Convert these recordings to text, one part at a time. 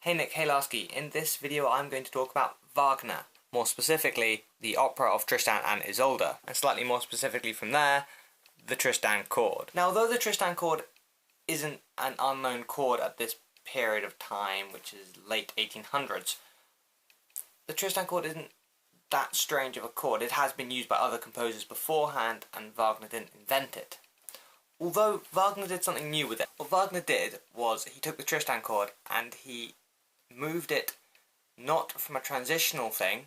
Hey Nick, hey Lasky. In this video I'm going to talk about Wagner, more specifically the Opera of Tristan and Isolde, and slightly more specifically from there, the Tristan chord. Now although the Tristan chord isn't an unknown chord at this period of time, which is late 1800s, the Tristan chord isn't that strange of a chord. It has been used by other composers beforehand and Wagner didn't invent it. Although Wagner did something new with it. What Wagner did was he took the Tristan chord and he moved it not from a transitional thing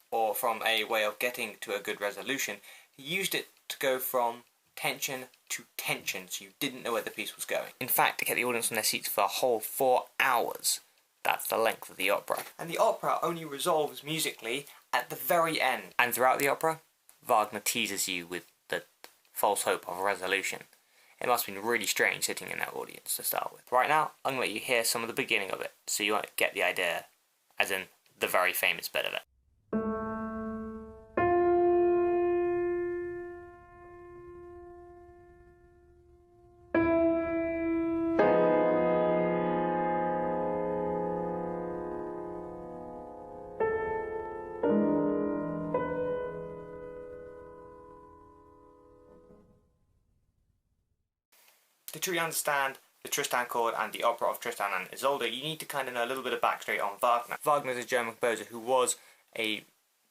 or from a way of getting to a good resolution. He used it to go from tension to tension, so you didn't know where the piece was going. In fact, it kept the audience on their seats for a whole 4 hours. That's the length of the opera. And the opera only resolves musically at the very end. And throughout the opera, Wagner teases you with the false hope of a resolution. It must have been really strange sitting in that audience to start with. Right now, I'm going to let you hear some of the beginning of it, so you won't get the idea, as in the very famous bit of it. To truly understand the Tristan chord and the Opera of Tristan and Isolde, you need to kind of know a little bit of backstory on Wagner. Wagner is a German composer who was a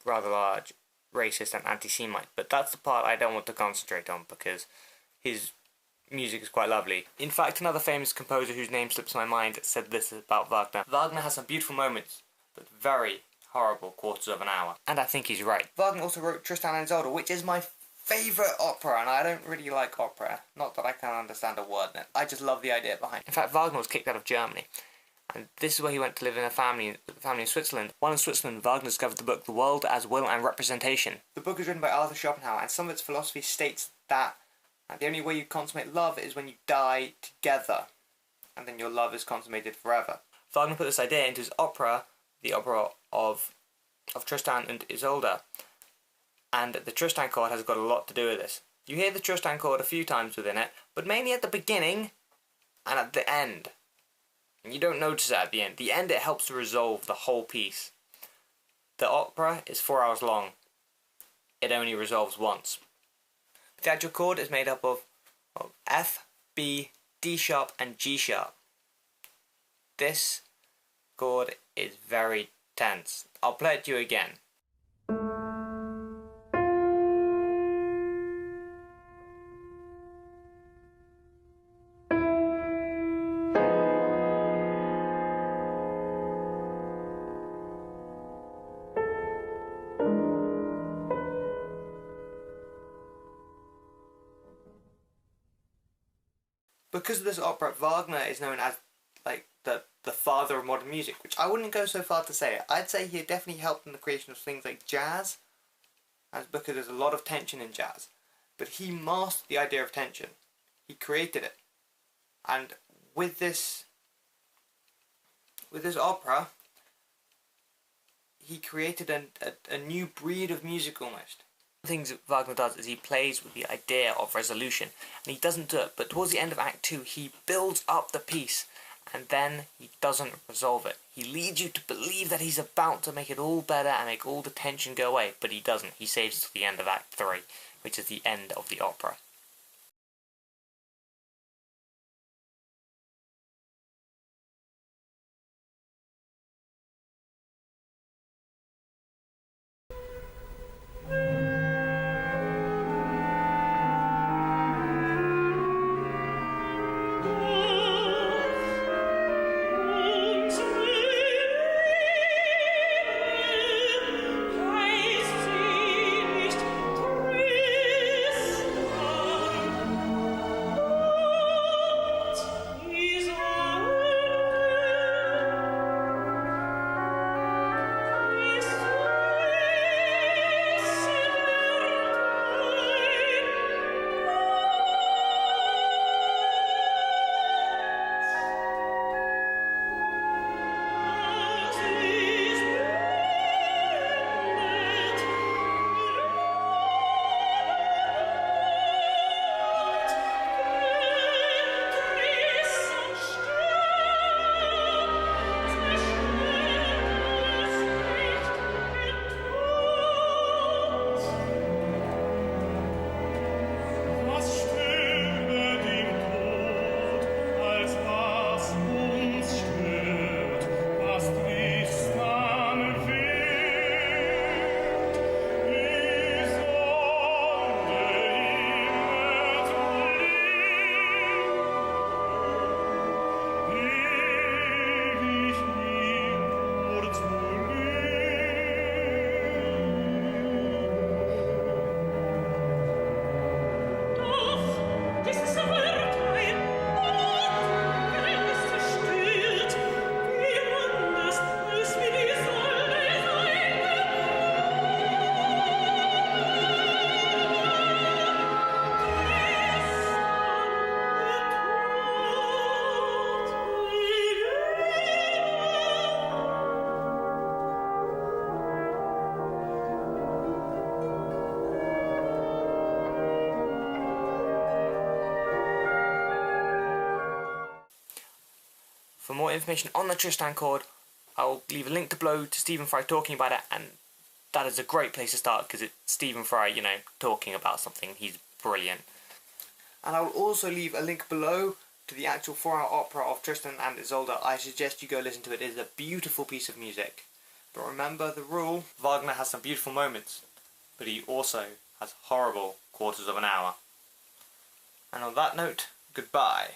rather large racist and anti-Semite, but that's the part I don't want to concentrate on because his music is quite lovely. In fact, another famous composer whose name slips my mind said this about Wagner. Wagner has some beautiful moments, but very horrible quarters of an hour. And I think he's right. Wagner also wrote Tristan and Isolde, which is my favourite opera, and I don't really like opera. Not that I can understand a word in it. I just love the idea behind it. In fact, Wagner was kicked out of Germany, and this is where he went to live in a family in Switzerland. While in Switzerland, Wagner discovered the book The World as Will and Representation. The book is written by Arthur Schopenhauer, and some of its philosophy states that the only way you consummate love is when you die together, and then your love is consummated forever. Wagner put this idea into his opera, the Opera of Tristan and Isolde. And the Tristan chord has got a lot to do with this. You hear the Tristan chord a few times within it, but mainly at the beginning and at the end. And you don't notice it at the end. The end, it helps to resolve the whole piece. The opera is 4 hours long. It only resolves once. The actual chord is made up of F, B, D sharp and G sharp. This chord is very tense. I'll play it to you again. Because of this opera, Wagner is known as like the father of modern music, which I wouldn't go so far to say. I'd say he definitely helped in the creation of things like jazz, because there's a lot of tension in jazz. But he mastered the idea of tension. He created it. And with this opera, he created a new breed of music almost. One of the things Wagner does is he plays with the idea of resolution, and he doesn't do it, but towards the end of Act 2 he builds up the piece and then he doesn't resolve it. He leads you to believe that he's about to make it all better and make all the tension go away, but he doesn't. He saves it to the end of Act 3, which is the end of the opera. For more information on the Tristan chord, I'll leave a link to below to Stephen Fry talking about it, and that is a great place to start because it's Stephen Fry, you know, talking about something. He's brilliant. And I will also leave a link below to the actual 4-hour opera of Tristan and Isolde. I suggest you go listen to it. It is a beautiful piece of music. But remember the rule, Wagner has some beautiful moments, but he also has horrible quarters of an hour. And on that note, goodbye.